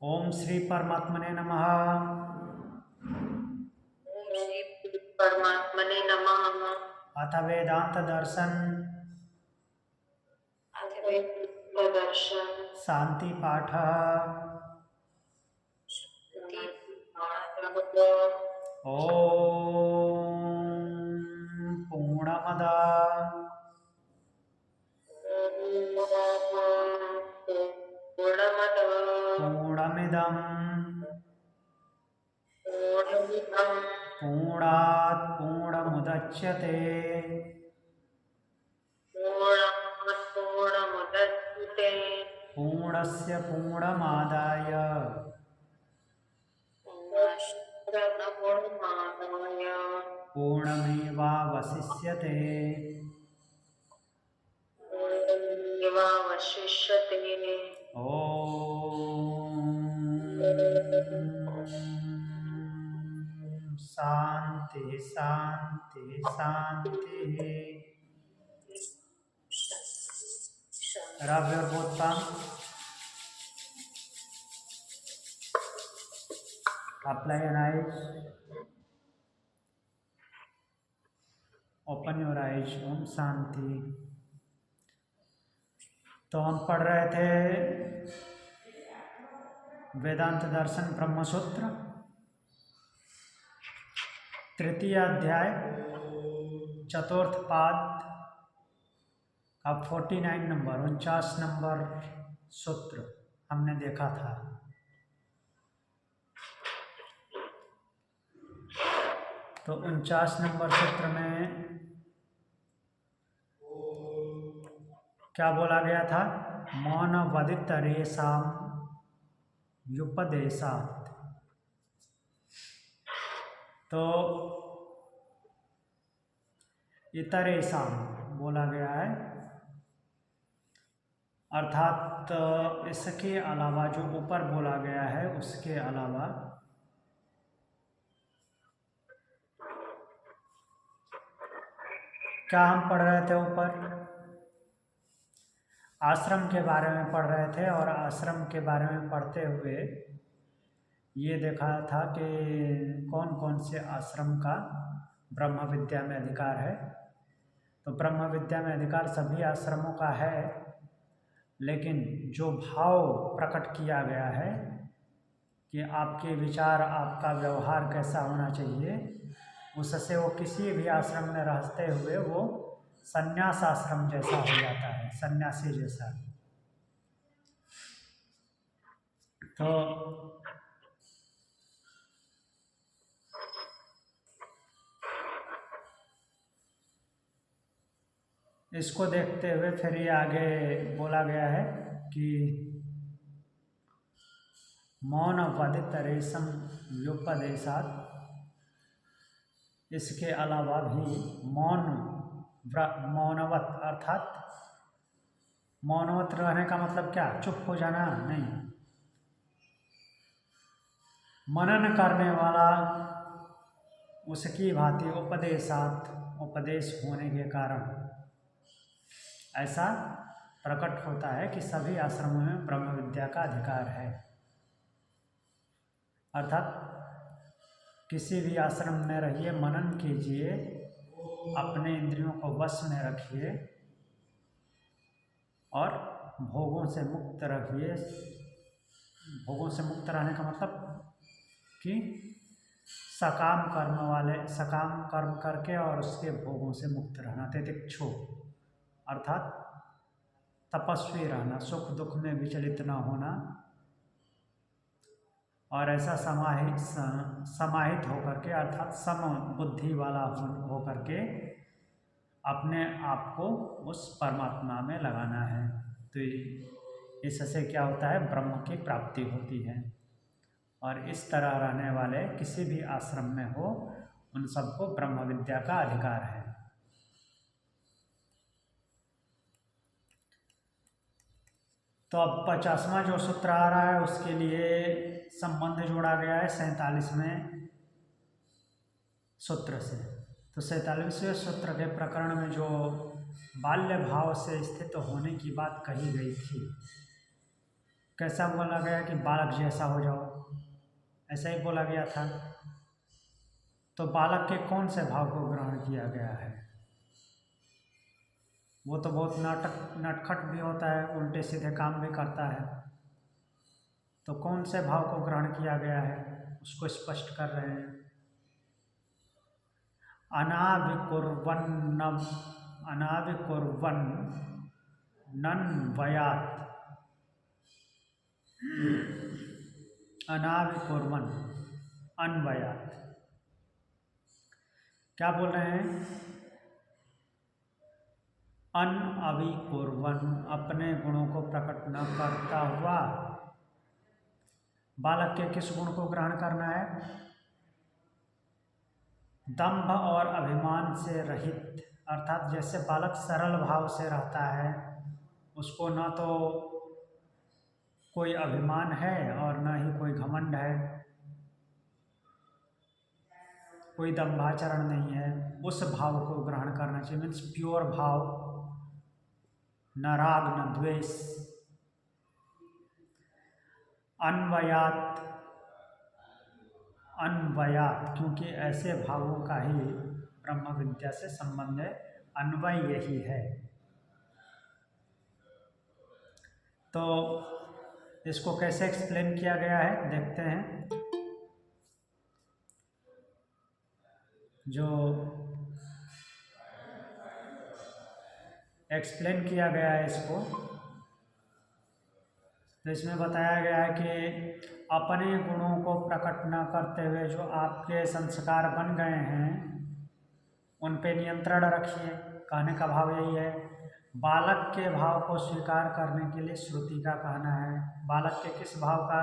ओम श्री परमात्मने नमः। ओम श्री परमात्मने नमः। अथ वेदांत दर्शन अथ वेदांत दर्शन शांति पाठ। शांति पाठ। ओम पूर्णमद पूर्णमद पूर्णमिदं पूर्णमिदं पूर्णात् पूर्णमुदच्यते पूर्णात् पूर्णमुदच्यते पूर्णस्य पूर्णमादाय पूर्णस्य पूर्णमादाय पूर्णमेवावशिष्यते। पूर्णमेवावशिष्यते। शांति शांति शांति। रब your both palm. Apply your eyes. Open your eyes. Om Shanti. तो हम पढ़ रहे थे वेदांत दर्शन ब्रह्म सूत्र तृतीय अध्याय चतुर्थ पाद का 49 नंबर 49 नंबर सूत्र हमने देखा था। तो 49 नंबर सूत्र में क्या बोला गया था? मौन वदित रेशाम युपदेशात। तो इतरेशाम बोला गया है, अर्थात इसके अलावा जो ऊपर बोला गया है उसके अलावा क्या हम पढ़ रहे थे? ऊपर आश्रम के बारे में पढ़ रहे थे और आश्रम के बारे में पढ़ते हुए ये देखा था कि कौन कौन से आश्रम का ब्रह्म विद्या में अधिकार है। तो ब्रह्म विद्या में अधिकार सभी आश्रमों का है, लेकिन जो भाव प्रकट किया गया है कि आपके विचार, आपका व्यवहार कैसा होना चाहिए, उससे वो किसी भी आश्रम में रहते हुए वो संन्यास आश्रम जैसा हो जाता है, सन्यासी जैसा। तो इसको देखते हुए फिर ये आगे बोला गया है कि मौन वदित रेशम व्युपदेशात, इसके अलावा भी मौनवत अर्थात मौनवत रहने का मतलब क्या? चुप हो जाना नहीं। मनन करने वाला उसकी भांति उपदेशात, उपदेश होने के कारण ऐसा प्रकट होता है कि सभी आश्रमों में ब्रह्म विद्या का अधिकार है। अर्थात किसी भी आश्रम में रहिए, मनन कीजिए, अपने इंद्रियों को वश में रखिए और भोगों से मुक्त रखिए। भोगों से मुक्त रहने का मतलब कि सकाम कर्म करके और उसके भोगों से मुक्त रहना, तितिक्षु अर्थात तपस्वी रहना, सुख दुख में विचलित न होना, और ऐसा समाहित होकर के अर्थात सम बुद्धि वाला होकर के अपने आप को उस परमात्मा में लगाना है। तो इससे क्या होता है? ब्रह्म की प्राप्ति होती है। और इस तरह रहने वाले किसी भी आश्रम में हो, उन सबको ब्रह्म विद्या का अधिकार है। तो अब 50वां जो सूत्र आ रहा है उसके लिए संबंध जोड़ा गया है 47वें सूत्र से। तो 47वें सूत्र के प्रकरण में जो बाल्य भाव से स्थित होने की बात कही गई थी, कैसा बोला गया कि बालक जैसा हो जाओ, ऐसा ही बोला गया था। तो बालक के कौन से भाव को ग्रहण किया गया है? वो तो बहुत नटखट भी होता है, उल्टे सीधे काम भी करता है। तो कौन से भाव को ग्रहण किया गया है उसको स्पष्ट कर रहे हैं। अनाविकुर्वन् नन्वयात्, अनाविकुर्वन् अन्वयात्। क्या बोल रहे हैं? अनअविकुर्वन्, अपने गुणों को प्रकट न करता हुआ। बालक के किस गुण को ग्रहण करना है? दंभ और अभिमान से रहित, अर्थात जैसे बालक सरल भाव से रहता है, उसको न तो कोई अभिमान है और न ही कोई घमंड है, कोई दंभाचरण नहीं है, उस भाव को ग्रहण करना चाहिए। मीन्स प्योर भाव, न राग न द्वेष। अन्वयात, अन्वयात, क्योंकि ऐसे भावों का ही ब्रह्म विद्या से संबंध है, अन्वय यही है। तो इसको कैसे एक्सप्लेन किया गया है देखते हैं। जो एक्सप्लेन किया गया है इसको, तो इसमें बताया गया है कि अपने गुणों को प्रकट न करते हुए जो आपके संस्कार बन गए हैं उन पे नियंत्रण रखिए। कहने का भाव यही है। बालक के भाव को स्वीकार करने के लिए श्रुति का कहना है। बालक के किस भाव का?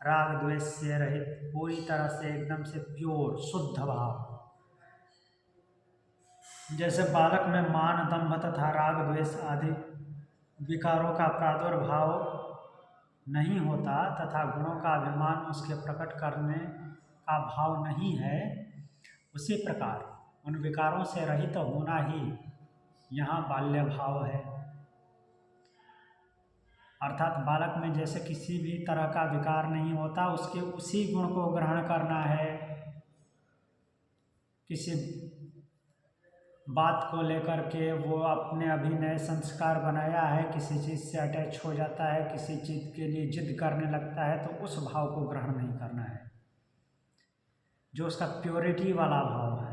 राग द्वेष से रहित, पूरी तरह से एकदम से प्योर शुद्ध भाव। जैसे बालक में मान दंभ तथा राग द्वेष आदि विकारों का प्रादुर्भाव नहीं होता तथा गुणों का अभिमान उसके प्रकट करने का भाव नहीं है, उसी प्रकार उन विकारों से रहित होना ही यहाँ बाल्य भाव है। अर्थात बालक में जैसे किसी भी तरह का विकार नहीं होता, उसके उसी गुण को ग्रहण करना है। किसी बात को लेकर के वो अपने अभी नए संस्कार बनाया है, किसी चीज़ से अटैच हो जाता है, किसी चीज़ के लिए जिद करने लगता है, तो उस भाव को ग्रहण नहीं करना है। जो उसका प्योरिटी वाला भाव है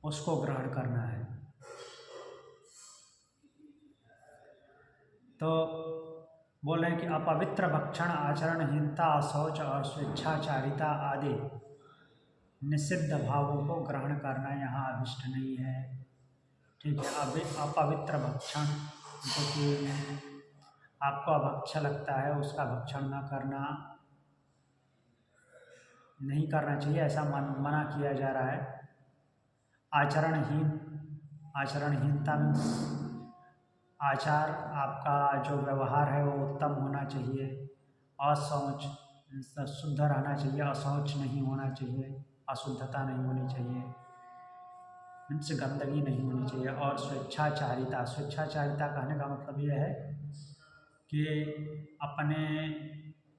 उसको ग्रहण करना है। तो बोले कि अपवित्र भक्षण, आचरणहीनता, अशौच और स्वेच्छाचारिता आदि निषिद्ध भावों को ग्रहण करना यहाँ अभिष्ट नहीं है। ठीक है। अभी अपवित्र भक्षण, जो कि आपको अभक्ष्य लगता है, उसका भक्षण न करना, नहीं करना चाहिए, ऐसा मना किया जा रहा है। आचरणहीन, आचरणहीनता मीन्स आचार, आपका जो व्यवहार है वो उत्तम होना चाहिए। अशौच, शुद्ध रहना चाहिए, अशौच नहीं होना चाहिए, अशुद्धता नहीं होनी चाहिए, मीन्स गंदगी नहीं होनी चाहिए। और स्वेच्छाचारिता, स्वेच्छाचारिता कहने का मतलब ये है कि अपने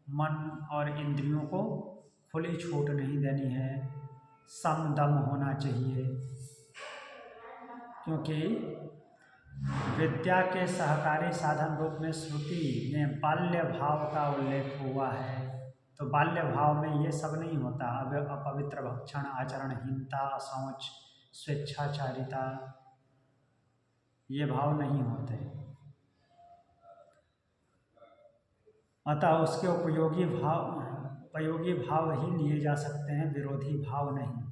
मन और इंद्रियों को खुली छूट नहीं देनी है, समदम होना चाहिए। क्योंकि विद्या के सहकारी साधन रूप में श्रुति में बाल्य भाव का उल्लेख हुआ है। तो बाल्य भाव में ये सब नहीं होता। अब अपवित्र भक्षण, आचरणहीनता, अशौच, स्वेच्छाचारिता, ये भाव नहीं होते। अतः उसके उपयोगी भाव ही लिए जा सकते हैं, विरोधी भाव नहीं।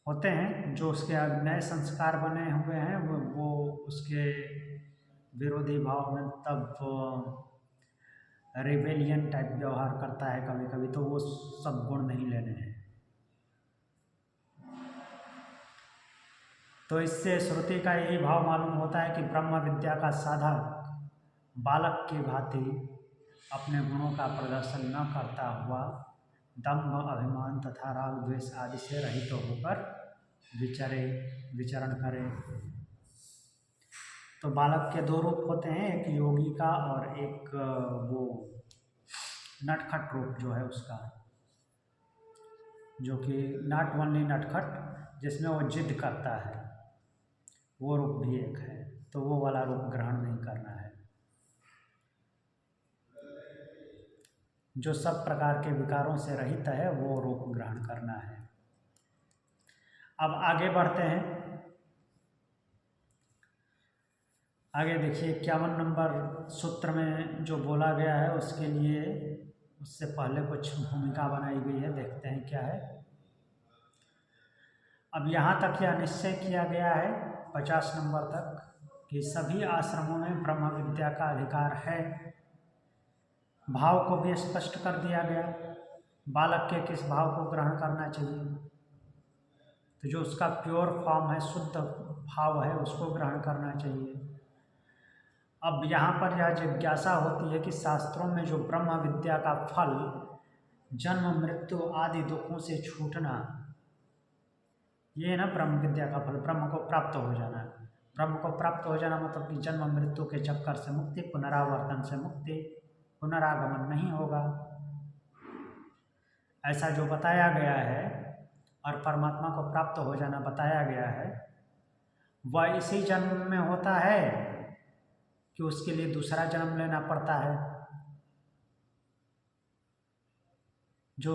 होते हैं जो उसके नए संस्कार बने हुए हैं, वो उसके विरोधी भाव में तब रिबेलियन टाइप व्यवहार करता है कभी कभी, तो वो सब गुण नहीं लेने हैं। तो इससे श्रुति का यही भाव मालूम होता है कि ब्रह्म विद्या का साधक बालक की भांति अपने गुणों का प्रदर्शन न करता हुआ दंभ, अभिमान तथा राग द्वेष आदि से रहित होकर विचरण करे। तो बालक के दो रूप होते हैं, एक योगी का और एक वो नटखट रूप जो है उसका, जो कि नॉट ओनली नटखट, जिसमें वो जिद करता है, वो रूप भी एक है। तो वो वाला रूप ग्रहण नहीं करना है। जो सब प्रकार के विकारों से रहित है वो रूप ग्रहण करना है। अब आगे बढ़ते हैं। आगे देखिए 51 नंबर सूत्र में जो बोला गया है उसके लिए उससे पहले कुछ भूमिका बनाई गई है, देखते हैं क्या है। अब यहाँ तक यह निश्चय किया गया है 50 नंबर तक कि सभी आश्रमों में ब्रह्म विद्या का अधिकार है। भाव को भी स्पष्ट कर दिया गया, बालक के किस भाव को ग्रहण करना चाहिए। तो जो उसका प्योर फॉर्म है, शुद्ध भाव है, उसको ग्रहण करना चाहिए। अब यहाँ पर यह जिज्ञासा होती है कि शास्त्रों में जो ब्रह्म विद्या का फल जन्म मृत्यु आदि दुखों से छूटना, ये है ना ब्रह्म विद्या का फल, ब्रह्म को प्राप्त हो जाना। ब्रह्म को प्राप्त हो जाना मतलब कि जन्म मृत्यु के चक्कर से मुक्ति, पुनरावर्तन से मुक्ति, पुनरागमन नहीं होगा, ऐसा जो बताया गया है और परमात्मा को प्राप्त हो जाना बताया गया है, वह इसी जन्म में होता है कि उसके लिए दूसरा जन्म लेना पड़ता है। जो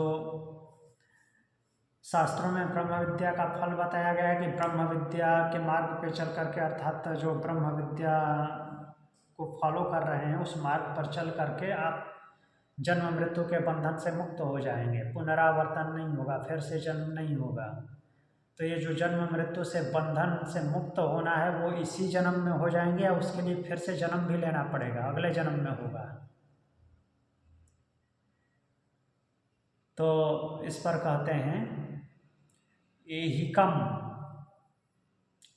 शास्त्रों में ब्रह्म विद्या का फल बताया गया है कि ब्रह्म विद्या के मार्ग पे चल करके, अर्थात जो ब्रह्म विद्या को फॉलो कर रहे हैं उस मार्ग पर चल करके आप जन्म मृत्यु के बंधन से मुक्त हो जाएंगे, पुनरावर्तन नहीं होगा, फिर से जन्म नहीं होगा। तो ये जो जन्म मृत्यु से बंधन से मुक्त होना है वो इसी जन्म में हो जाएंगे, या उसके लिए फिर से जन्म भी लेना पड़ेगा, अगले जन्म में होगा। तो इस पर कहते हैं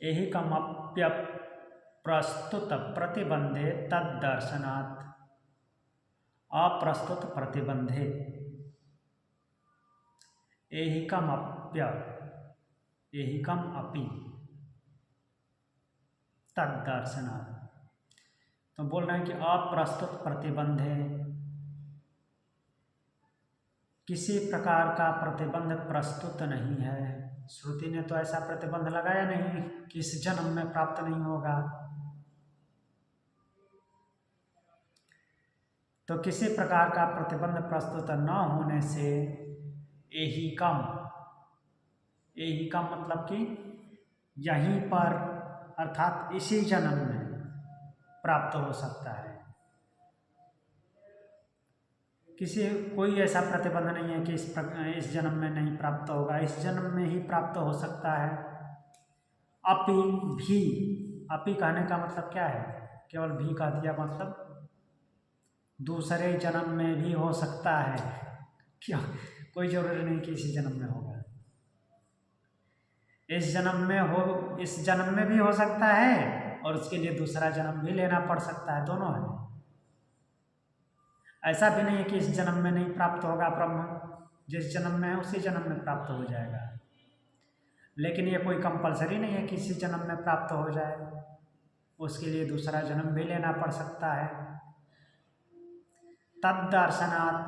एहिकम अप्य प्रस्तुत प्रतिबंधे तद्दर्शनात् अप्रस्तुत प्रतिबंधे। एहिकम अपि तद्दर्शनात्, तो बोल रहे हैं कि अप्रस्तुत प्रतिबंधे, किसी प्रकार का प्रतिबंध प्रस्तुत नहीं है। श्रुति ने तो ऐसा प्रतिबंध लगाया नहीं कि इस जन्म में प्राप्त नहीं होगा। तो किसी प्रकार का प्रतिबंध प्रस्तुत न होने से एहिकम मतलब कि यहीं पर अर्थात इसी जन्म में प्राप्त हो सकता है। कोई ऐसा प्रतिबंध नहीं है कि इस जन्म में नहीं प्राप्त होगा, इस जन्म में ही प्राप्त हो सकता है। अपि कहने का मतलब क्या है, केवल भी कह दिया मतलब दूसरे जन्म में भी हो सकता है। क्या कोई जरूरी नहीं कि इसी जन्म में होगा, इस जन्म में भी हो सकता है और उसके लिए दूसरा जन्म भी लेना पड़ सकता है, दोनों है। ऐसा भी नहीं है कि इस जन्म में नहीं प्राप्त होगा ब्रह्म, जिस जन्म में है उसी जन्म में प्राप्त हो जाएगा। लेकिन ये कोई कंपलसरी नहीं है कि इसी जन्म में प्राप्त हो जाए, उसके लिए दूसरा जन्म भी लेना पड़ सकता है। तद्दर्शनात्,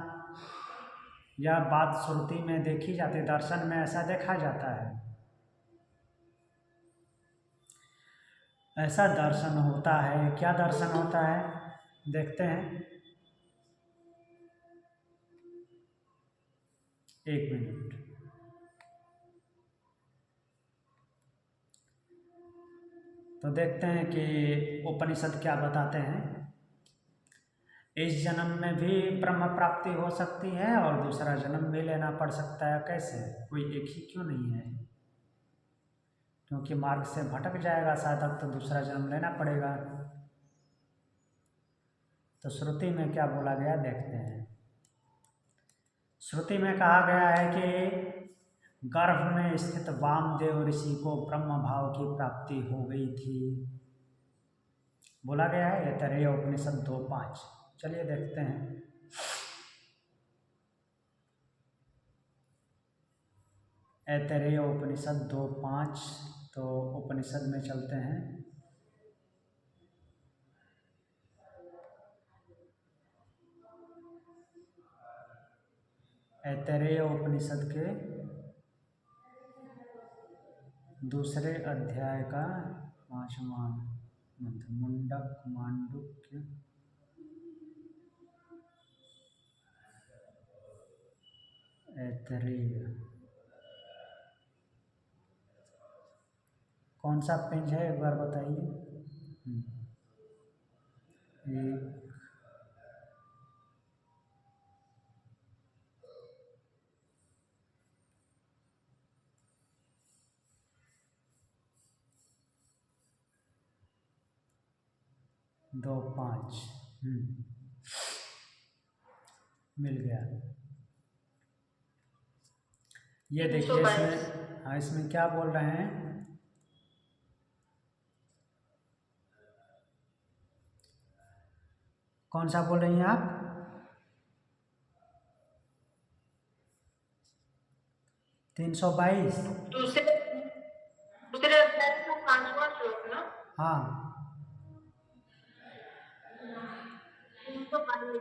यह बात श्रुति में देखी जाती है, दर्शन में ऐसा देखा जाता है, ऐसा दर्शन होता है। क्या दर्शन होता है देखते हैं, एक मिनट। तो देखते हैं कि उपनिषद क्या बताते हैं। इस जन्म में भी ब्रह्म प्राप्ति हो सकती है और दूसरा जन्म भी लेना पड़ सकता है। कैसे, कोई एक ही क्यों नहीं है? क्योंकि मार्ग से भटक जाएगा साधक तो दूसरा जन्म लेना पड़ेगा। तो श्रुति में क्या बोला गया देखते हैं। श्रुति में कहा गया है कि गर्भ में स्थित वामदेव ऋषि को ब्रह्म भाव की प्राप्ति हो गई थी, बोला गया है ऐतरेय उपनिषद 2:5। चलिए देखते हैं। ऐतरेय उपनिषद 2:5, तो उपनिषद में चलते हैं। ऐतरेय उपनिषद के दूसरे अध्याय का 5वां मंत्र मुंडक मांडुक्य ऐतरेय। कौन सा पेज है एक बार बताइए। 1 2 5 मिल गया। ये देखिए इसमें, हाँ इसमें क्या बोल रहे हैं, कौन सा बोल रही हैं आप? 322 दूसरे अध्याय का 5वां श्लोक ना। हाँ 322।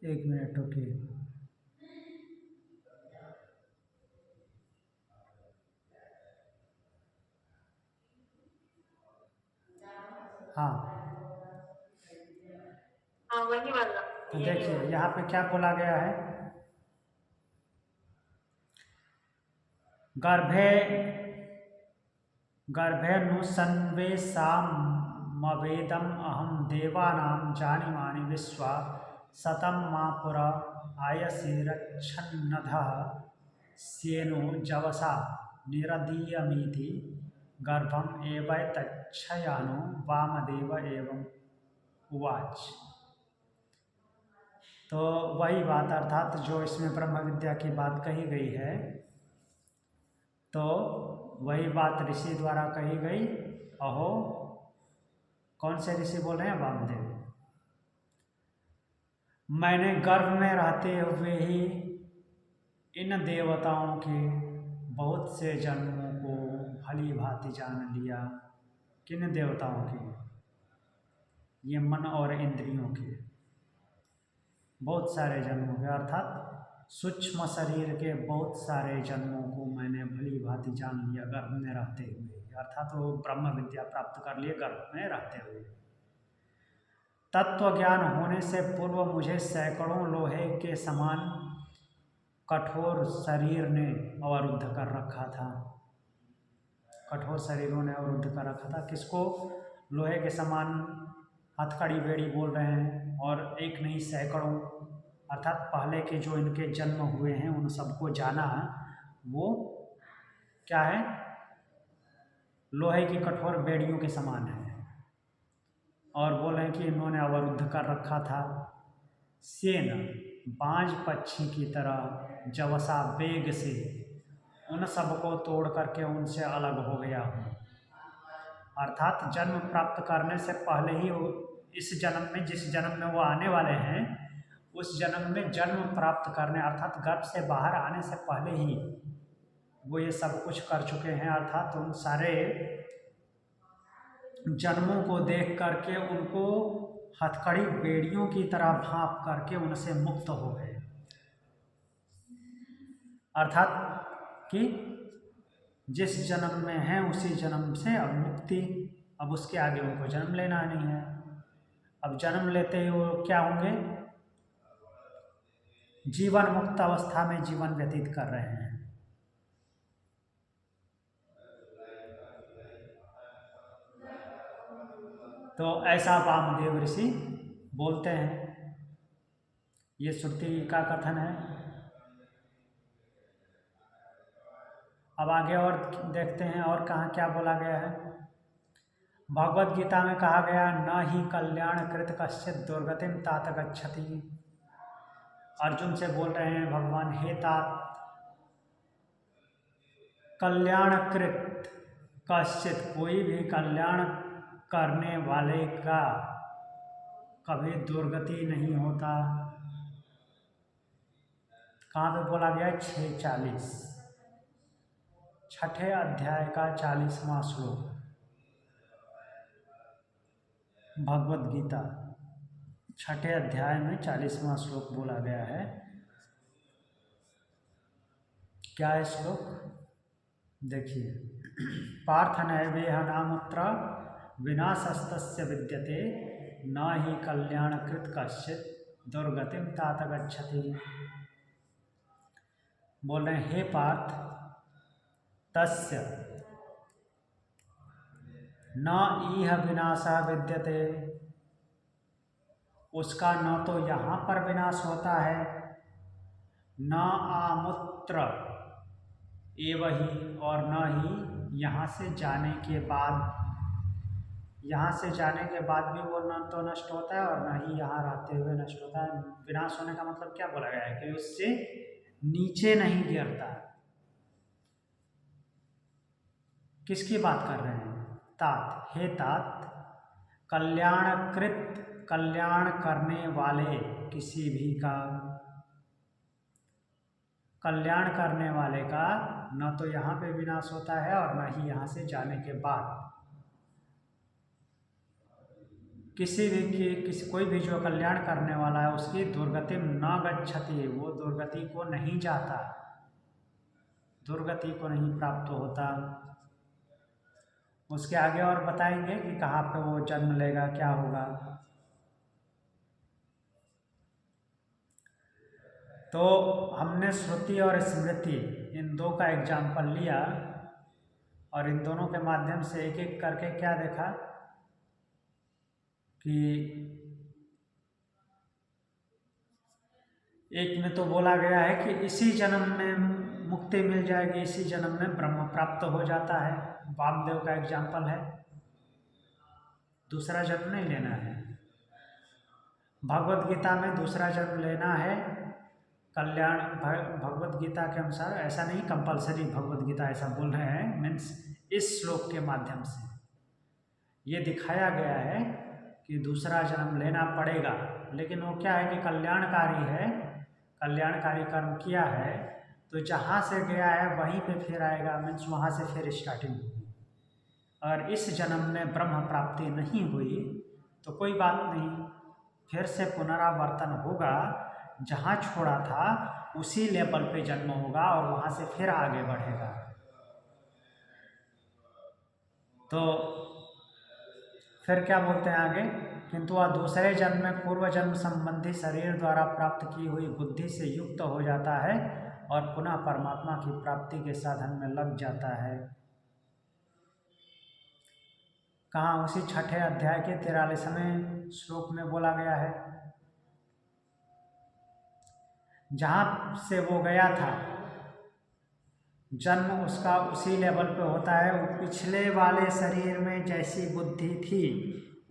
1 मिनट रुकिए। हाँ हाँ वही वाला। तो देखिए यहाँ पे क्या बोला गया है, गर्भे नुसन्वेषामवेदम् अहं देवानां जानीमानि विश्वा शतं मा पुरा आयसि रक्षन्नधः स्येनो जवसा निरदीयमिति गर्भम एवैतच्छयानो वामदेव एवं उवाच। तो वही बात अर्थात जो इसमें ब्रह्म विद्या की बात कही गई है, तो वही बात ऋषि द्वारा कही गई। अहो, कौन से ऋषि बोल रहे हैं? वामदेव। मैंने गर्भ में रहते हुए ही इन देवताओं के बहुत से जन्मों को भली भांति जान लिया। किन देवताओं के? ये मन और इंद्रियों के बहुत सारे जन्मों के, अर्थात सूक्ष्म शरीर के बहुत सारे जन्मों को मैंने भली भांति जान लिया गर्भ में रहते हुए, अर्थात वो ब्रह्म विद्या प्राप्त कर लिए गर्भ में रहते हुए। तत्व ज्ञान होने से पूर्व मुझे सैकड़ों लोहे के समान कठोर शरीर ने अवरुद्ध कर रखा था। कठोर शरीरों ने अवरुद्ध कर रखा था। किसको? लोहे के समान हथकड़ी बेड़ी बोल रहे हैं, और एक नहीं सैकड़ों, अर्थात पहले के जो इनके जन्म हुए हैं उन सबको जाना। वो क्या है? लोहे की कठोर बेड़ियों के समान है। और बोल रहे हैं कि इन्होंने अवरुद्ध कर रखा था। सेन बाज पक्षी की तरह जवसा वेग से उन सबको तोड़ करके उनसे अलग हो गया हूँ। अर्थात जन्म प्राप्त करने से पहले ही इस जन्म में, जिस जन्म में वो आने वाले हैं, उस जन्म में जन्म प्राप्त करने अर्थात गर्भ से बाहर आने से पहले ही वो ये सब कुछ कर चुके हैं। अर्थात उन सारे जन्मों को देख करके उनको हथकड़ी बेड़ियों की तरह भांप करके उनसे मुक्त हो गए। अर्थात कि जिस जन्म में हैं उसी जन्म से अब मुक्ति, अब उसके आगे उनको जन्म लेना नहीं है। अब जन्म लेते ही वो क्या होंगे? जीवन मुक्त अवस्था में जीवन व्यतीत कर रहे हैं। तो ऐसा वामदेव ऋषि बोलते हैं। ये श्रुति का कथन है। अब आगे और देखते हैं और कहाँ क्या बोला गया है। भगवद गीता में कहा गया, न ही कल्याण कृत कश्चित दुर्गतिम तात गच्छति। अर्जुन से बोल रहे हैं भगवान, हे तात, कल्याणकृत कश्चित, कोई भी कल्याण करने वाले का कभी दुर्गति नहीं होता। कहाँ पे बोला गया? 6:40, 6ठे अध्याय का 40वां श्लोक भगवद गीता। छठे अध्याय में 40वां श्लोक बोला गया है। क्या है श्लोक? देखिए, पार्थ नैवेह नामुत्र विनाशस्तस्य विद्यते न ही कल्याणकृत कश्चित दुर्गतिम तात गच्छति। बोल रहे हैं, हे पार्थ, तस्य न इह विनाशा विद्यते, उसका न तो यहाँ पर विनाश होता है, न आमुत्र एव ही, और न ही यहाँ से जाने के बाद, यहाँ से जाने के बाद भी वो न तो नष्ट होता है और न ही यहाँ रहते हुए नष्ट होता है। विनाश होने का मतलब क्या बोला गया है कि उससे नीचे नहीं गिरता। किसकी बात कर रहे हैं? तात, हे तात, कल्याणकृत, कल्याण करने वाले किसी भी का, कल्याण करने वाले का न तो यहाँ पे विनाश होता है और न ही यहाँ से जाने के बाद। किसी कोई भी जो कल्याण करने वाला है उसकी दुर्गति न गच्छति, वो दुर्गति को नहीं जाता, दुर्गति को नहीं प्राप्त होता। उसके आगे और बताएंगे कि कहाँ पे वो जन्म लेगा, क्या होगा। तो हमने श्रुति और स्मृति इन दो का एग्जाम्पल लिया और इन दोनों के माध्यम से एक एक करके क्या देखा कि एक में तो बोला गया है कि इसी जन्म में मुक्ति मिल जाएगी, इसी जन्म में ब्रह्म प्राप्त हो जाता है, वामदेव का एग्जाम्पल है। दूसरा जन्म नहीं लेना है। भगवत गीता में दूसरा जन्म लेना है, कल्याण भगवत गीता के अनुसार ऐसा नहीं कंपलसरी, भगवत गीता ऐसा बोल रहे हैं, मीन्स इस श्लोक के माध्यम से ये दिखाया गया है कि दूसरा जन्म लेना पड़ेगा। लेकिन वो क्या है कि कल्याणकारी है, कल्याणकारी कर्म किया है तो जहाँ से गया है वहीं पे फिर आएगा, मीन्स वहाँ से फिर स्टार्टिंग होगी। और इस जन्म में ब्रह्म प्राप्ति नहीं हुई तो कोई बात नहीं, फिर से पुनरावर्तन होगा, जहाँ छोड़ा था उसी लेवल पे जन्म होगा और वहाँ से फिर आगे बढ़ेगा। तो फिर क्या बोलते हैं आगे, किंतु वह दूसरे जन्म में पूर्व जन्म संबंधी शरीर द्वारा प्राप्त की हुई बुद्धि से युक्त हो जाता है और पुनः परमात्मा की प्राप्ति के साधन में लग जाता है। कहाँ? उसी छठे अध्याय के 43वें श्लोक में बोला गया है। जहाँ से वो गया था जन्म उसका उसी लेवल पे होता है, वो पिछले वाले शरीर में जैसी बुद्धि थी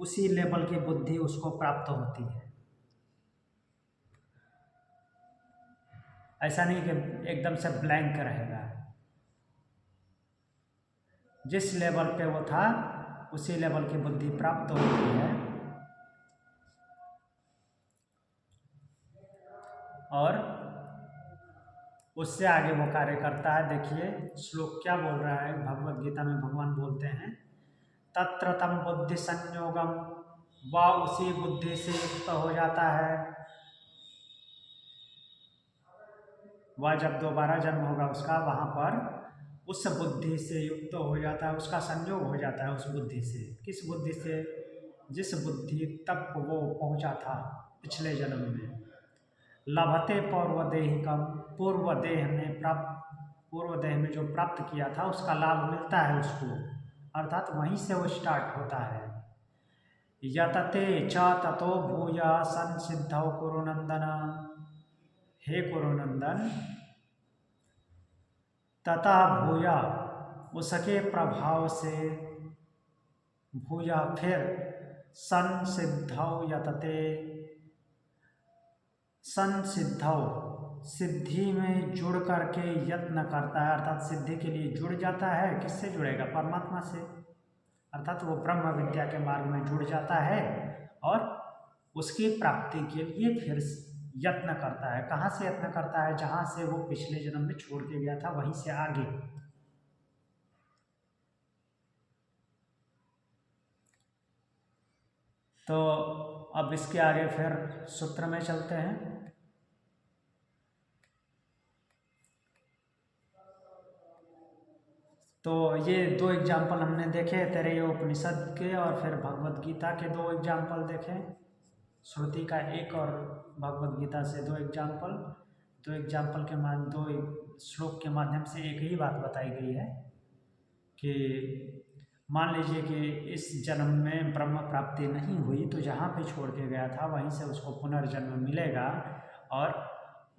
उसी लेवल की बुद्धि उसको प्राप्त होती है। ऐसा नहीं कि एकदम से ब्लैंक रहेगा, जिस लेवल पे वो था उसी लेवल की बुद्धि प्राप्त होती है। और उससे आगे वो कार्य करता है। देखिए श्लोक क्या बोल रहा है, भगवत गीता में भगवान बोलते हैं, तत्र तम बुद्धि संयोगम, वह उसी बुद्धि से युक्त हो जाता है। वह जब दोबारा जन्म होगा उसका, वहाँ पर उस बुद्धि से युक्त हो जाता है, उसका संयोग हो जाता है उस बुद्धि से। किस बुद्धि से? जिस बुद्धि तक वो पहुँचा था पिछले जन्म में। लभते पूर्वदेहिकम, पूर्व देह में जो प्राप्त किया था उसका लाभ मिलता है उसको, अर्थात वहीं से वो स्टार्ट होता है। यतते च ततो भूया संसिद्धौ कुरुनंदन, हे कुरुनंदन, तथा भूया उसके प्रभाव से, भूया फिर, संसिद्धौ यतते, संसिद्धौ सिद्धि में जुड़ करके यत्न करता है, अर्थात सिद्धि के लिए जुड़ जाता है। किससे जुड़ेगा? परमात्मा से, अर्थात वो ब्रह्म विद्या के मार्ग में जुड़ जाता है और उसकी प्राप्ति के लिए फिर यत्न करता है। कहाँ से यत्न करता है? जहाँ से वो पिछले जन्म में छोड़ के गया था वहीं से आगे। तो अब इसके आगे फिर सूत्र में चलते हैं। तो ये 2 एग्जाम्पल हमने देखे, तैत्तिरीय उपनिषद के और फिर भगवत गीता के 2 एग्जाम्पल देखे। श्रुति का एक और भगवत गीता से 2 एग्जाम्पल। 2 एग्जाम्पल के माध्यम 2 श्लोक के माध्यम से एक ही बात बताई गई है कि मान लीजिए कि इस जन्म में ब्रह्म प्राप्ति नहीं हुई तो जहाँ पे छोड़ के गया था वहीं से उसको पुनर्जन्म मिलेगा और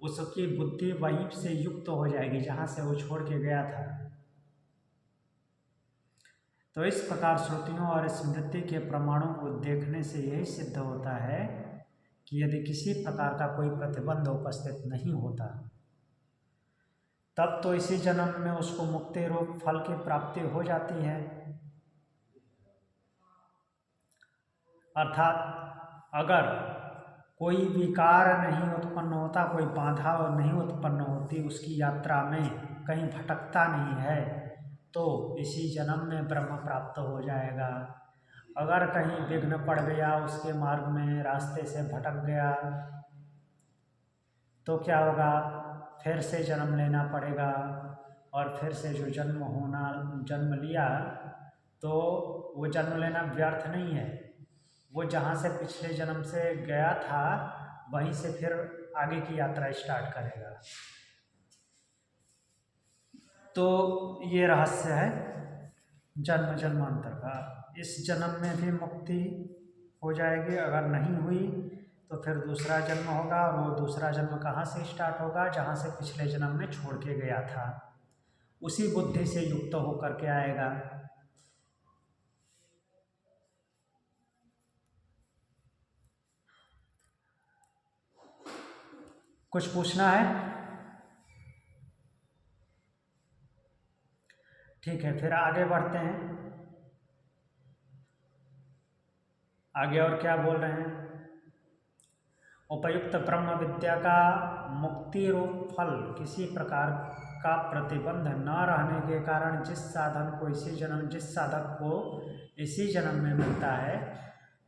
उसकी बुद्धि वहीं से युक्त हो जाएगी जहाँ से वो छोड़ के गया था। तो इस प्रकार श्रुतियों और स्मृति के प्रमाणों को देखने से यही सिद्ध होता है कि यदि किसी प्रकार का कोई प्रतिबंध उपस्थित नहीं होता तब तो इसी जन्म में उसको मुक्ति रूप फल की प्राप्ति हो जाती है। अर्थात अगर कोई विकार नहीं उत्पन्न होता, कोई बाधा नहीं उत्पन्न होती, उसकी यात्रा में कहीं भटकता नहीं है तो इसी जन्म में ब्रह्म प्राप्त हो जाएगा। अगर कहीं विघ्न पड़ गया, उसके मार्ग में रास्ते से भटक गया तो क्या होगा, फिर से जन्म लेना पड़ेगा और फिर से जो जन्म लिया तो वो जन्म लेना व्यर्थ नहीं है। वो जहाँ से पिछले जन्म से गया था वहीं से फिर आगे की यात्रा स्टार्ट करेगा। तो ये रहस्य है जन्म जन्मांतर का। इस जन्म में भी मुक्ति हो जाएगी, अगर नहीं हुई तो फिर दूसरा जन्म होगा और वो दूसरा जन्म कहाँ से स्टार्ट होगा, जहाँ से पिछले जन्म में छोड़ के गया था, उसी बुद्धि से युक्त होकर के आएगा। कुछ पूछना है? ठीक है, फिर आगे बढ़ते हैं। आगे और क्या बोल रहे हैं? उपयुक्त ब्रह्म विद्या का मुक्ति रूप फल किसी प्रकार का प्रतिबंध न रहने के कारण जिस साधक को इसी जन्म में मिलता है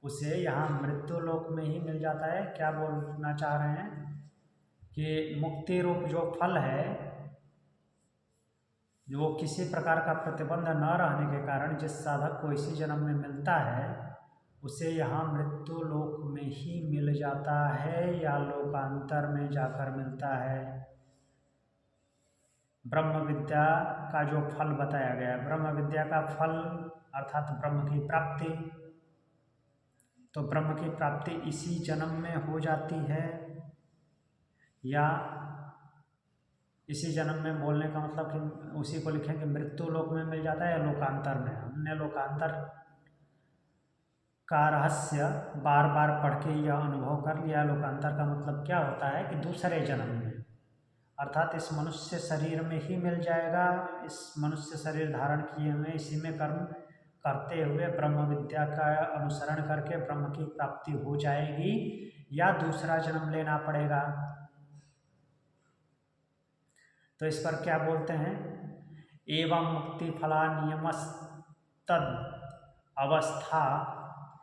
उसे यहाँ मृत्यु लोक में ही मिल जाता है। क्या बोलना चाह रहे हैं कि मुक्ति रूप जो फल है, जो किसी प्रकार का प्रतिबंध न रहने के कारण जिस साधक को इसी जन्म में मिलता है उसे यहाँ मृत्यु लोक में ही मिल जाता है या लोकांतर में जाकर मिलता है। ब्रह्म विद्या का जो फल बताया गया, ब्रह्म विद्या का फल अर्थात ब्रह्म की प्राप्ति, तो ब्रह्म की प्राप्ति इसी जन्म में हो जाती है या इसी जन्म में बोलने का मतलब कि उसी को लिखेंगे मृत्यु लोक में मिल जाता है या लोकांतर में। हमने लोकांतर का रहस्य बार बार पढ़ के यह अनुभव कर लिया। लोकांतर का मतलब क्या होता है कि दूसरे जन्म में, अर्थात इस मनुष्य शरीर में ही मिल जाएगा। इस मनुष्य शरीर धारण किए हुए इसी में कर्म करते हुए ब्रह्म विद्या का अनुसरण करके ब्रह्म की प्राप्ति हो जाएगी या दूसरा जन्म लेना पड़ेगा। तो इस पर क्या बोलते हैं? एवं मुक्ति फला नियमस्तद अवस्था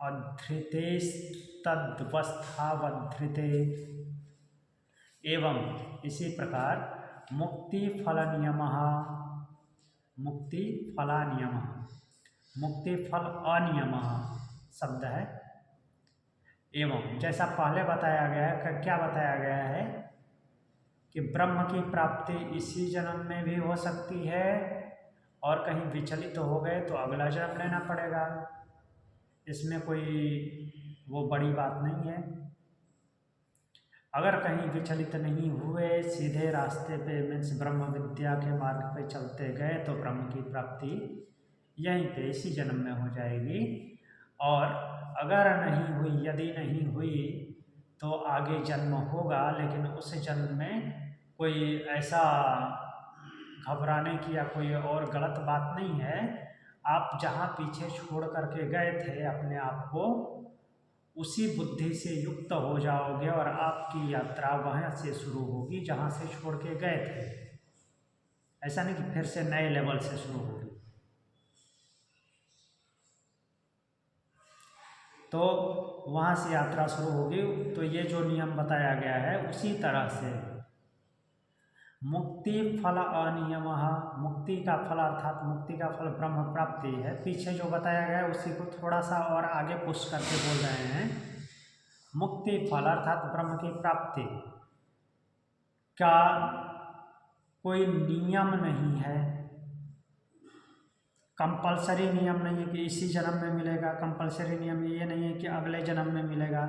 अधृतेस्तद्वस्थावधृते। एवं इसी प्रकार मुक्ति फल नियमः, मुक्ति फला नियमः, मुक्ति फल अनियमः शब्द है। एवं जैसा पहले बताया गया है, क्या बताया गया है कि ब्रह्म की प्राप्ति इसी जन्म में भी हो सकती है और कहीं विचलित हो गए तो अगला जन्म लेना पड़ेगा। इसमें कोई वो बड़ी बात नहीं है। अगर कहीं विचलित नहीं हुए, सीधे रास्ते पे मीन्स ब्रह्म विद्या के मार्ग पे चलते गए तो ब्रह्म की प्राप्ति यहीं पे इसी जन्म में हो जाएगी। और अगर नहीं हुई, यदि नहीं हुई तो आगे जन्म होगा, लेकिन उस जन्म में कोई ऐसा घबराने की या कोई और गलत बात नहीं है। आप जहाँ पीछे छोड़ करके गए थे अपने आप को, उसी बुद्धि से युक्त हो जाओगे और आपकी यात्रा वहाँ से शुरू होगी जहाँ से छोड़ के गए थे। ऐसा नहीं कि फिर से नए लेवल से शुरू होगी। तो वहाँ से यात्रा शुरू होगी। तो ये जो नियम बताया गया है उसी तरह से मुक्ति फल अनियम, मुक्ति का फल अर्थात मुक्ति का फल ब्रह्म प्राप्ति है। पीछे जो बताया गया है उसी को थोड़ा सा और आगे पुश करके बोल रहे हैं। मुक्ति फल अर्थात ब्रह्म की प्राप्ति का कोई नियम नहीं है, कंपलसरी नियम नहीं है कि इसी जन्म में मिलेगा। कंपलसरी नियम ये नहीं है कि अगले जन्म में मिलेगा।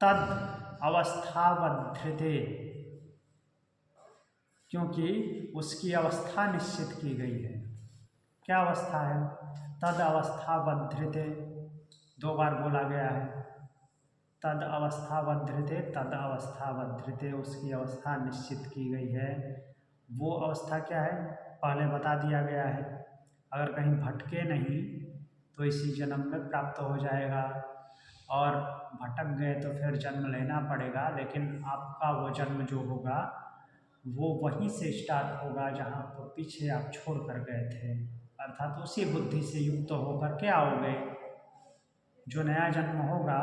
तद अवस्थावधृते, क्योंकि उसकी अवस्था निश्चित की गई है। क्या अवस्था है? तद अवस्थावधृते, 2 बार बोला गया है। तद अवस्थावधृते, तद अवस्थावधृते, उसकी अवस्था निश्चित की गई है। वो अवस्था क्या है? पहले बता दिया गया है। अगर कहीं भटके नहीं तो इसी जन्म में प्राप्त हो जाएगा, और भटक गए तो फिर जन्म लेना पड़ेगा। लेकिन आपका वो जन्म जो होगा वो वहीं से स्टार्ट होगा जहाँ पर पीछे आप छोड़ कर गए थे, अर्थात उसी बुद्धि से युक्त होकर के आओगे। जो नया जन्म होगा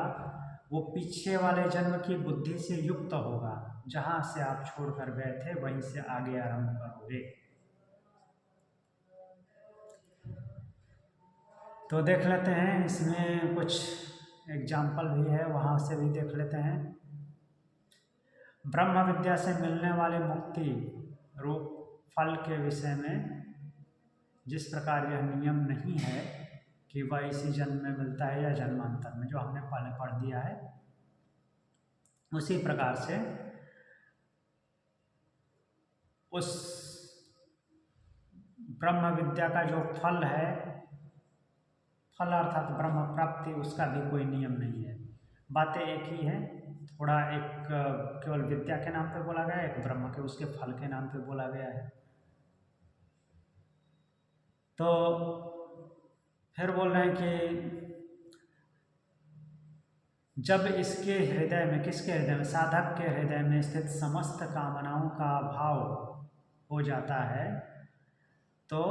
वो पीछे वाले जन्म की बुद्धि से युक्त होगा, जहाँ से आप छोड़ कर गए थे वहीं से आगे आरंभ करोगे। तो देख लेते हैं, इसमें कुछ एग्जाम्पल भी है, वहाँ से भी देख लेते हैं। ब्रह्म विद्या से मिलने वाली मुक्ति रूप फल के विषय में जिस प्रकार यह नियम नहीं है कि वह इसी जन्म में मिलता है या जन्मांतर में, जो हमने पहले पढ़ दिया है, उसी प्रकार से उस ब्रह्म विद्या का जो फल है, फल अर्थात ब्रह्म प्राप्ति, उसका भी कोई नियम नहीं है। बातें एक ही है, थोड़ा एक केवल विद्या के नाम पे बोला गया है, एक ब्रह्म के उसके फल के नाम पे बोला गया है। तो फिर बोल रहे हैं कि जब इसके हृदय में, किसके हृदय में? साधक के हृदय में स्थित समस्त कामनाओं का अभाव हो जाता है, तो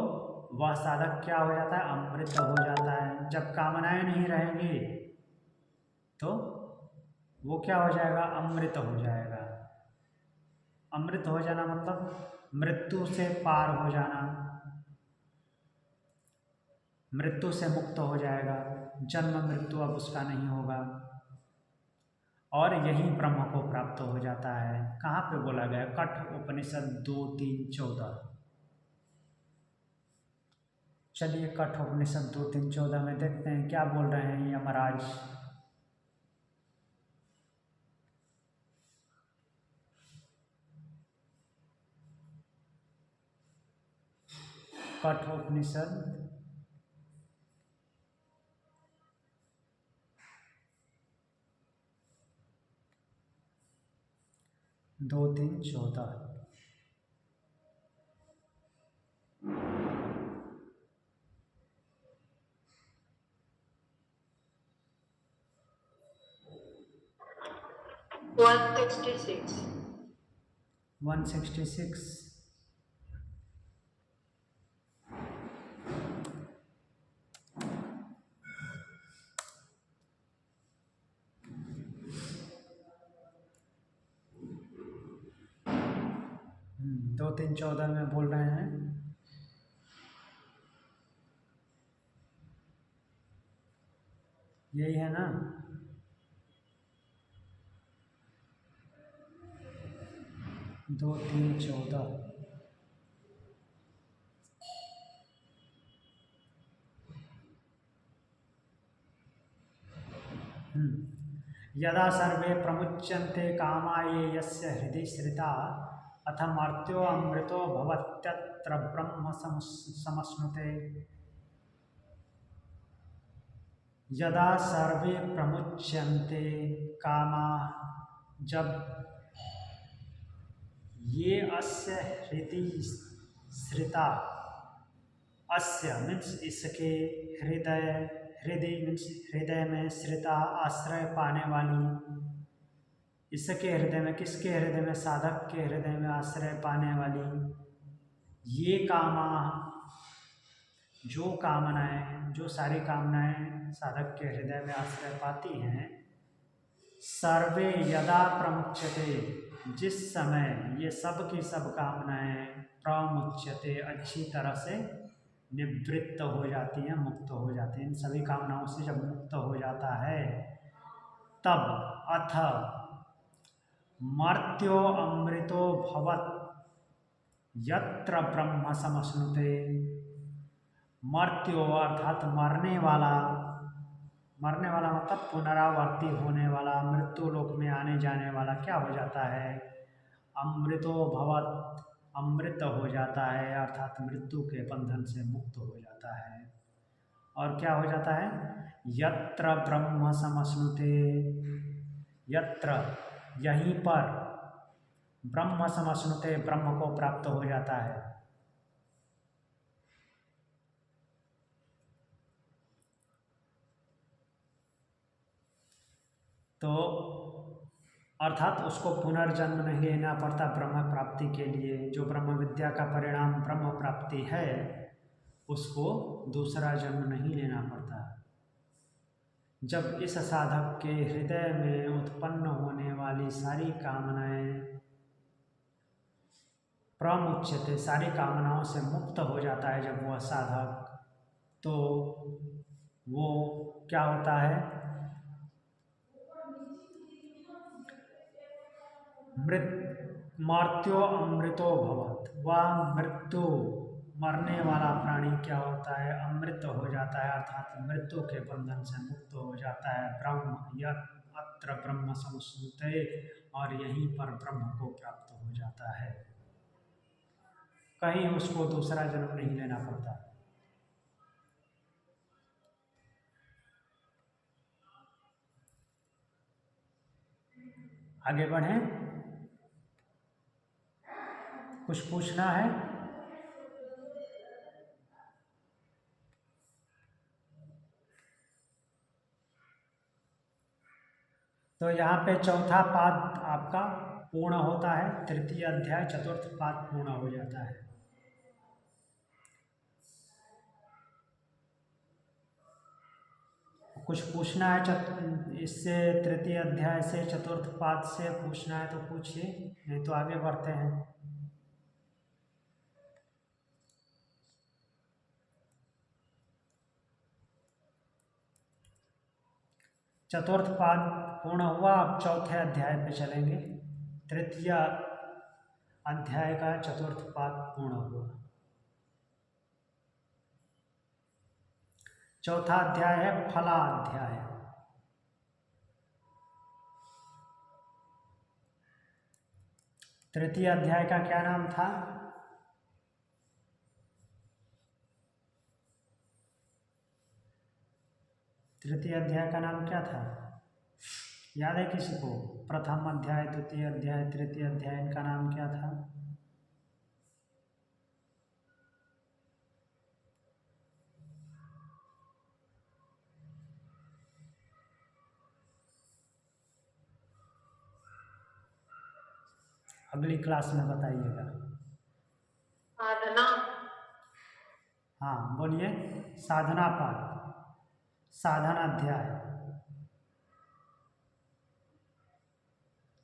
वह साधक क्या हो जाता है? अमृत हो जाता है। जब कामनाएं नहीं रहेंगी तो वो क्या हो जाएगा? अमृत हो जाएगा। अमृत हो जाना मतलब मृत्यु से पार हो जाना, मृत्यु से मुक्त हो जाएगा, जन्म मृत्यु अब उसका नहीं होगा, और यही ब्रह्म को प्राप्त हो जाता है। कहाँ पे बोला गया? कठ उपनिषद 2:3-14। चलिए कठ उपनिषद 2:3-14 में देखते हैं क्या बोल रहे हैं यमराज। कठ उपनिषद 2:3-14। One sixty six. दो 3-14 में बोल रहे हैं, यही है ना? दो 3-14। यदा सर्वे प्रमुच्यन्ते कामा ये यस्य हृदि श्रिता अथ मर्त्यो अमृतो भवत्यत्र ब्रह्म समश्नुते। यदा सर्वे प्रमुच्यन्ते कामा, जब ये अस्य हृदि श्रिता, अस्य मीन्स इसके, हृदय, हृदय मीन्स हृदय में, श्रिता आश्रय पाने वाली, इसके हृदय में, किसके हृदय में? साधक के हृदय में आश्रय पाने वाली। ये कामा, जो कामनाएं, जो सारी कामनाएं साधक के हृदय में आश्रय पाती हैं, सर्वे यदा प्रमुच्यते, जिस समय ये सब की सब कामनाएं प्रमुच्यते अच्छी तरह से निवृत्त हो जाती हैं, मुक्त हो जाती हैं, इन सभी कामनाओं से जब मुक्त हो जाता है तब अथ मर्त्यो अमृतो भवत् यत्र ब्रह्म समश्नुते, मर्त्यो अर्थात मरने वाला मतलब पुनरावर्ती होने वाला, मृत्यु लोक में आने जाने वाला क्या हो जाता है, अमृतो भवत्, अमृत हो जाता है, अर्थात मृत्यु के बंधन से मुक्त हो जाता है। और क्या हो जाता है, यत्र ब्रह्म समश्नुते, यत्र यहीं पर, ब्रह्म समश्नुते ब्रह्म को प्राप्त हो जाता है। तो अर्थात उसको पुनर्जन्म नहीं लेना पड़ता ब्रह्म प्राप्ति के लिए। जो ब्रह्म विद्या का परिणाम ब्रह्म प्राप्ति है उसको दूसरा जन्म नहीं लेना पड़ता। जब इस साधक के हृदय में उत्पन्न होने वाली सारी कामनाएं प्रमुच्यते, सारी कामनाओं से मुक्त हो जाता है जब वह साधक, तो वो क्या होता है, मर्त्यो अमृतो भवत्, वह मृत्यु, मरने वाला प्राणी क्या होता है, अमृत हो जाता है, अर्थात मृत्यु के बंधन से मुक्त हो जाता है। ब्रह्म यत्र ब्रह्म समश्नुते, और यहीं पर ब्रह्म को प्राप्त हो जाता है, कहीं उसको दूसरा जन्म नहीं लेना पड़ता। आगे बढ़ें, कुछ पूछना है? तो यहाँ पे चौथा पाद आपका पूर्ण होता है, तृतीय अध्याय चतुर्थ पाद पूर्ण हो जाता है। कुछ पूछना है इससे, तृतीय अध्याय से चतुर्थ पाद से पूछना है तो पूछिए, नहीं तो आगे बढ़ते हैं। चतुर्थ पाद पूर्ण हुआ, अब चौथे अध्याय पे चलेंगे। तृतीय अध्याय का चतुर्थ पाद पूर्ण हुआ। चौथा अध्याय है फलाध्याय। तृतीय अध्याय का क्या नाम था? तृतीय अध्याय का नाम क्या था, याद है किसी को? प्रथम अध्याय, द्वितीय अध्याय, तृतीय अध्याय, इनका नाम क्या था? अगली क्लास में बताइएगा। साधना। हाँ बोलिए, साधना पाद, साधन अध्याय,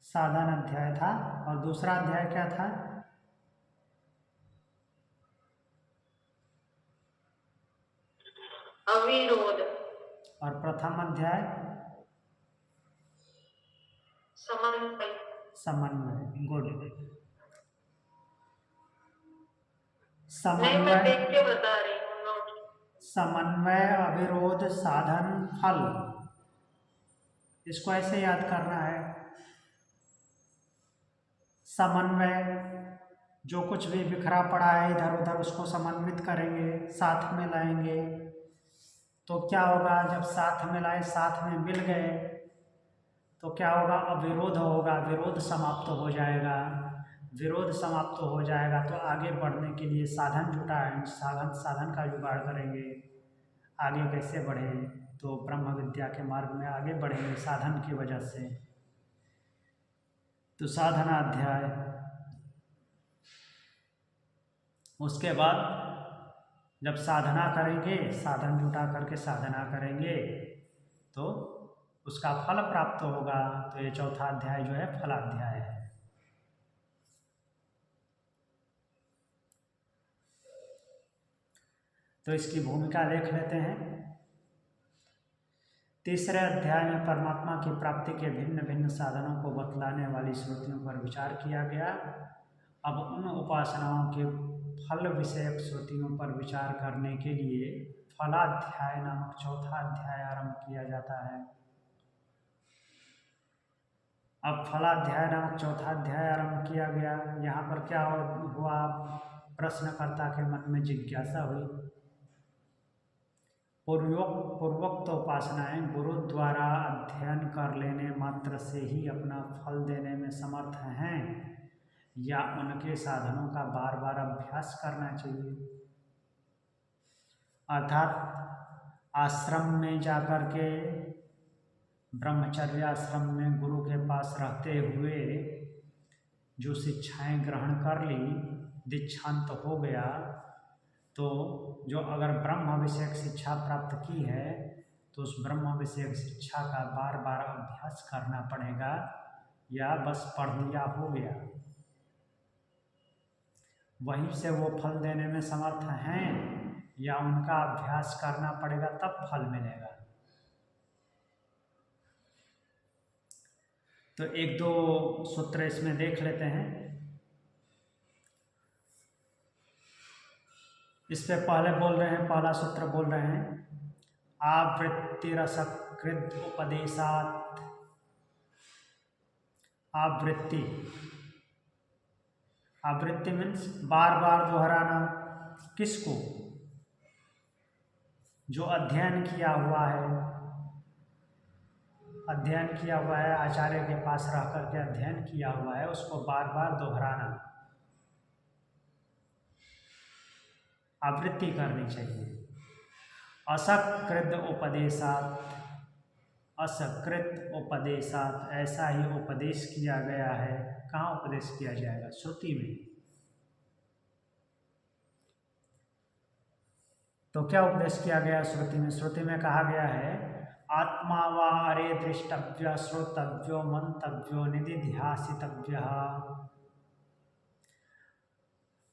साधन अध्याय था। और दूसरा अध्याय क्या था? अविरोध। और प्रथम अध्याय समन्वय। समन्वय। गुड। नहीं, मैं देख के बता रही हूँ नोट। समन्वय, अविरोध, साधन, फल, इसको ऐसे याद करना है। समन्वय, जो कुछ भी बिखरा पड़ा है इधर उधर उसको समन्वित करेंगे, साथ में लाएंगे। तो क्या होगा, जब साथ में लाए, साथ में मिल गए, तो क्या होगा, अविरोध होगा, विरोध समाप्त हो जाएगा। विरोध समाप्त हो जाएगा तो आगे बढ़ने के लिए साधन जुटाएं, साधन का जुगाड़ करेंगे। आगे कैसे बढ़ें, तो ब्रह्म विद्या के मार्ग में आगे बढ़ेंगे साधन की वजह से। तो साधना अध्याय, उसके बाद जब साधना करेंगे, साधन जुटा करके साधना करेंगे तो उसका फल प्राप्त होगा। तो ये चौथा अध्याय जो है फलाध्याय है। तो इसकी भूमिका देख लेते हैं। तीसरे अध्याय में परमात्मा की प्राप्ति के भिन्न भिन्न साधनों को बतलाने वाली श्रुतियों पर विचार किया गया। अब उन उपासनाओं के फल विषयक श्रुतियों पर विचार करने के लिए फलाध्याय नामक चौथा अध्याय आरंभ किया जाता है। अब फलाध्याय नामक चौथा अध्याय आरंभ किया गया। यहाँ पर क्या हुआ, प्रश्नकर्ता के मन में जिज्ञासा हुई। पूर्वोक्त उपासनाएं गुरु द्वारा अध्ययन कर लेने मात्र से ही अपना फल देने में समर्थ हैं या उनके साधनों का बार बार अभ्यास करना चाहिए? अर्थात आश्रम में जाकर के, ब्रह्मचर्य आश्रम में गुरु के पास रहते हुए जो शिक्षाएं ग्रहण कर ली, दीक्षांत हो गया, तो जो अगर ब्रह्म विषयक शिक्षा प्राप्त की है तो उस ब्रह्म विषयक शिक्षा का बार बार अभ्यास करना पड़ेगा या बस पढ़ लिया हो गया? वहीं से वो फल देने में समर्थ हैं या उनका अभ्यास करना पड़ेगा तब फल मिलेगा? तो एक दो सूत्र इसमें देख लेते हैं। इस पे पहले बोल रहे हैं, पहला सूत्र बोल रहे हैं, आवृत्तिरसकृत उपदेशात्। आवृत्ति, आवृत्ति मीन्स बार बार दोहराना। किसको? जो अध्ययन किया हुआ है, अध्ययन किया हुआ है, आचार्य के पास रह करके अध्ययन किया हुआ है, उसको बार बार दोहराना, आवृत्ति करनी चाहिए। असकृत उपदेशात्, असकृत उपदेशात्, ऐसा ही उपदेश किया गया है। कहाँ उपदेश किया जाएगा? श्रुति में। तो क्या उपदेश किया गया श्रुति में? श्रुति में कहा गया है, आत्मा वा अरे दृष्टव्य श्रोतव्यो मंतव्यो निधिध्यासितव्य।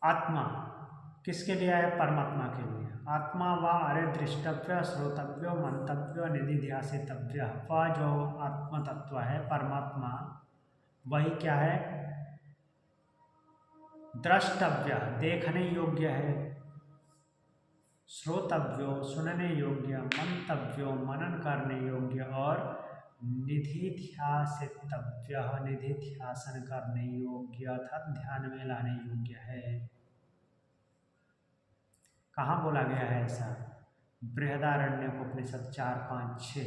आत्मा किसके लिए है? परमात्मा के लिए। आत्मा व अरे दृष्टव्य श्रोतव्यो मंतव्यो निधिध्यासितव्य। वह जो आत्म तत्व है, परमात्मा, वही क्या है? द्रष्टव्य, देखने योग्य है। श्रोतव्यो, सुनने योग्य। मंतव्यो, मनन करने योग्य। और निधिध्यासितव्य, निधिध्यासन करने योग्य अर्थात ध्यान में लाने योग्य है। कहाँ बोला गया है ऐसा? बृहदारण्यकोपनिषद 4, 5, 6।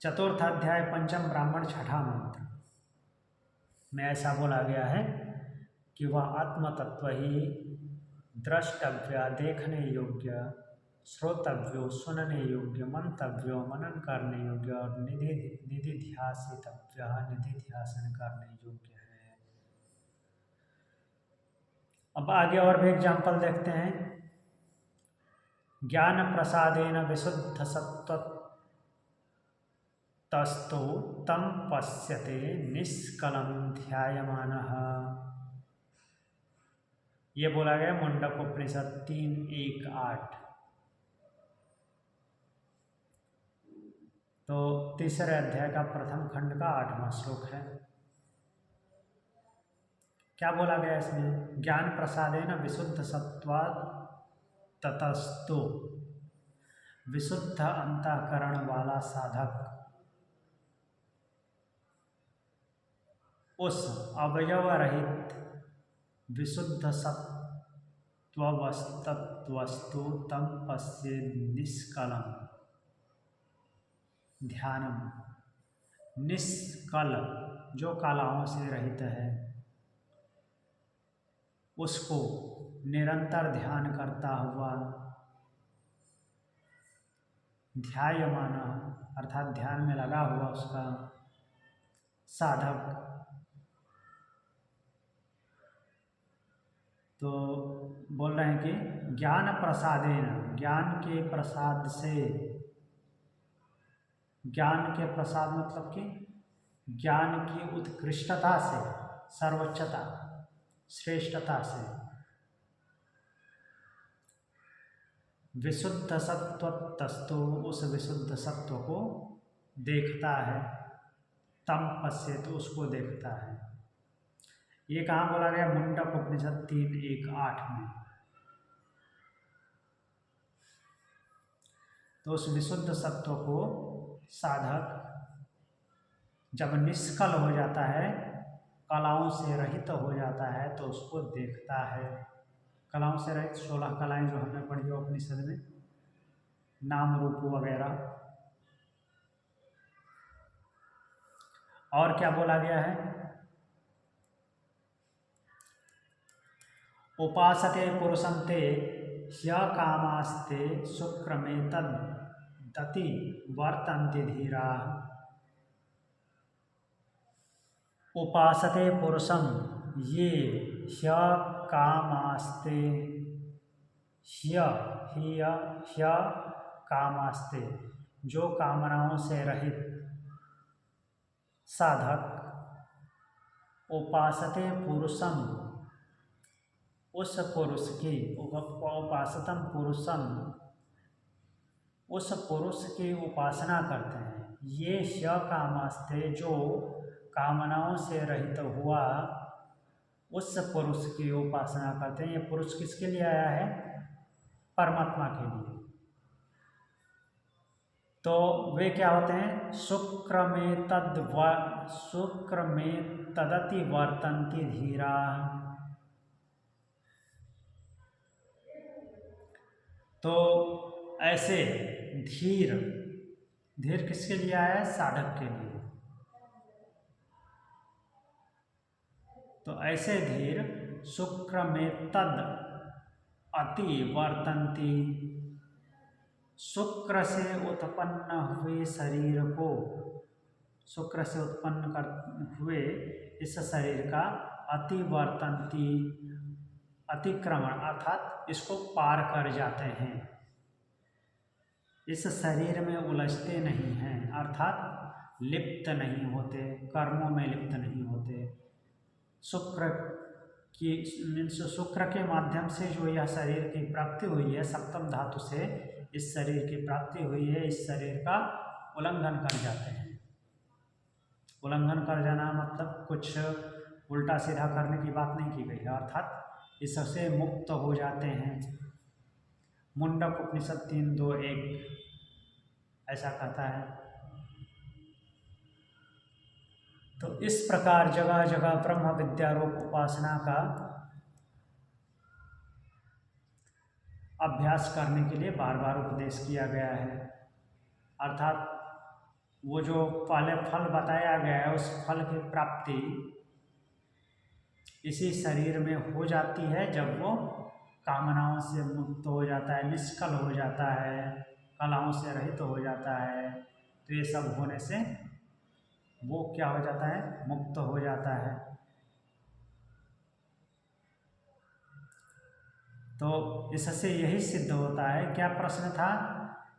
चतुर्थ अध्याय पंचम ब्राह्मण छठा मंत्र में ऐसा बोला गया है कि वह आत्म तत्व ही द्रष्टव्य, देखने योग्य, श्रोतव्यो, सुनने योग्य, मंतव्यो, मनन करने योग्य, और निधिध्यासितव्य, निधिध्यासन करने योग्य है। अब आगे और भी एग्जाम्पल देखते हैं। ज्ञान प्रसादेन विशुद्ध सत्वतस्तु तम पश्यते निष्कलम ध्यायमानः। ये बोला गया मुंडकोपनिषद 3:1-8। तो तीसरे अध्याय का प्रथम खंड का 8वां श्लोक है। क्या बोला गया इसमें? ज्ञान प्रसादेन विशुद्ध सत्वात् ततस्तु, विशुद्ध अंतःकरण वाला साधक उस अवयव रहित विशुद्ध सत्वस्तु तम पश्ये निष्कलम ध्यानम। निष्कल, जो कलाओं से रहित है, उसको निरंतर ध्यान करता हुआ, ध्यायमान अर्थात ध्यान में लगा हुआ उसका साधक तो बोल रहे हैं कि ज्ञान प्रसादेन, ज्ञान के प्रसाद से, ज्ञान के प्रसाद मतलब कि ज्ञान की उत्कृष्टता से, सर्वोच्चता, श्रेष्ठता से, विशुद्ध सत्व तस्तु, उस विशुद्ध सत्व को देखता है, तम पश्येत, तो उसको देखता है। ये कहाँ बोला गया? मुंडक उपनिषद 3:1-8 में। तो उस विशुद्ध सत्व को साधक जब निष्कल हो जाता है, कलाओं से रहित हो जाता है, तो उसको देखता है। कलाओं से रहित 16 कलाएं जो हमने पढ़ी हो उपनिषद में, नाम रूप वगैरह। और क्या बोला गया है? उपासते पुरुषं ते ह्यकामास्ते शुक्रमेतद्दति वर्तन्ते धीराः। उपासते पुरुषं ये ह्यकामास्ते, ह्यकामास्ते, जो कामनाओं से रहित साधक, उपासते पुरुषम, उस पुरुष की, उपासतम पुरुषम, उस पुरुष की उपासना करते हैं। ये ह्यकामास्ते, जो कामनाओं से रहित हुआ, उस पुरुष की उपासना करते हैं। ये पुरुष किसके लिए आया है? परमात्मा के लिए। तो वे क्या होते हैं? शुक्र में तदति वर्तन्ति धीरा। तो ऐसे धीर, धीर किसके लिए आया है? साधक के लिए। तो ऐसे धीर शुक्र में तद अति वर्तन्ति, शुक्र से उत्पन्न हुए शरीर को, शुक्र से उत्पन्न हुए इस शरीर का अति वर्तन्ति, अतिक्रमण अर्थात इसको पार कर जाते हैं, इस शरीर में उलझते नहीं हैं, अर्थात लिप्त नहीं होते, कर्मों में लिप्त नहीं होते। शुक्र की शुक्र के माध्यम से जो यह शरीर की प्राप्ति हुई है, सप्तम धातु से इस शरीर की प्राप्ति हुई है, इस शरीर का उल्लंघन कर जाते हैं। उल्लंघन कर जाना मतलब कुछ उल्टा सीधा करने की बात नहीं की गई है, अर्थात इससे मुक्त हो जाते हैं। मुंडक उपनिषद 3:2-1 ऐसा कहता है। तो इस प्रकार जगह जगह ब्रह्म विद्यारूप उपासना का अभ्यास करने के लिए बार बार उपदेश किया गया है। अर्थात वो जो पहले फल बताया गया है, उस फल की प्राप्ति इसी शरीर में हो जाती है जब वो कामनाओं से मुक्त हो जाता है, निष्कल हो जाता है, कलाओं से रहित हो जाता है। तो ये सब होने से वो क्या हो जाता है? मुक्त हो जाता है। तो इससे यही सिद्ध होता है। क्या प्रश्न था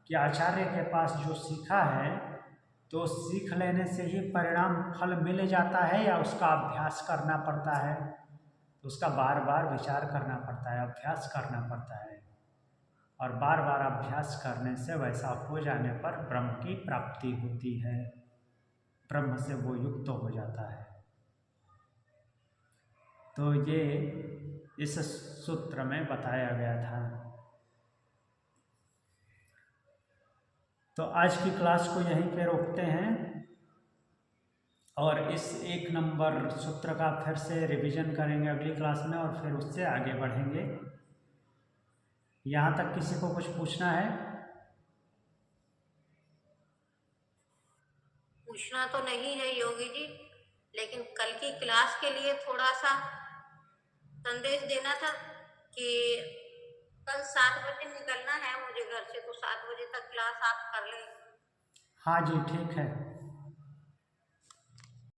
कि आचार्य के पास जो सीखा है, तो सीख लेने से ही परिणाम फल मिल जाता है या उसका अभ्यास करना पड़ता है? तो उसका बार बार विचार करना पड़ता है, अभ्यास करना पड़ता है, और बार बार अभ्यास करने से वैसा हो जाने पर ब्रह्म की प्राप्ति होती है, ब्रह्म से वो युक्त हो जाता है। तो ये इस सूत्र में बताया गया था। तो आज की क्लास को यहीं पे रोकते हैं और इस 1 नंबर सूत्र का फिर से रिवीजन करेंगे अगली क्लास में, और फिर उससे आगे बढ़ेंगे। यहाँ तक किसी को कुछ पूछना है? पूछना तो नहीं है योगी जी, लेकिन कल की क्लास के लिए थोड़ा सा संदेश देना था कि कल 7 बजे निकलना है मुझे घर से, तो 7 बजे तक क्लास आप कर लें। हाँ जी, ठीक है।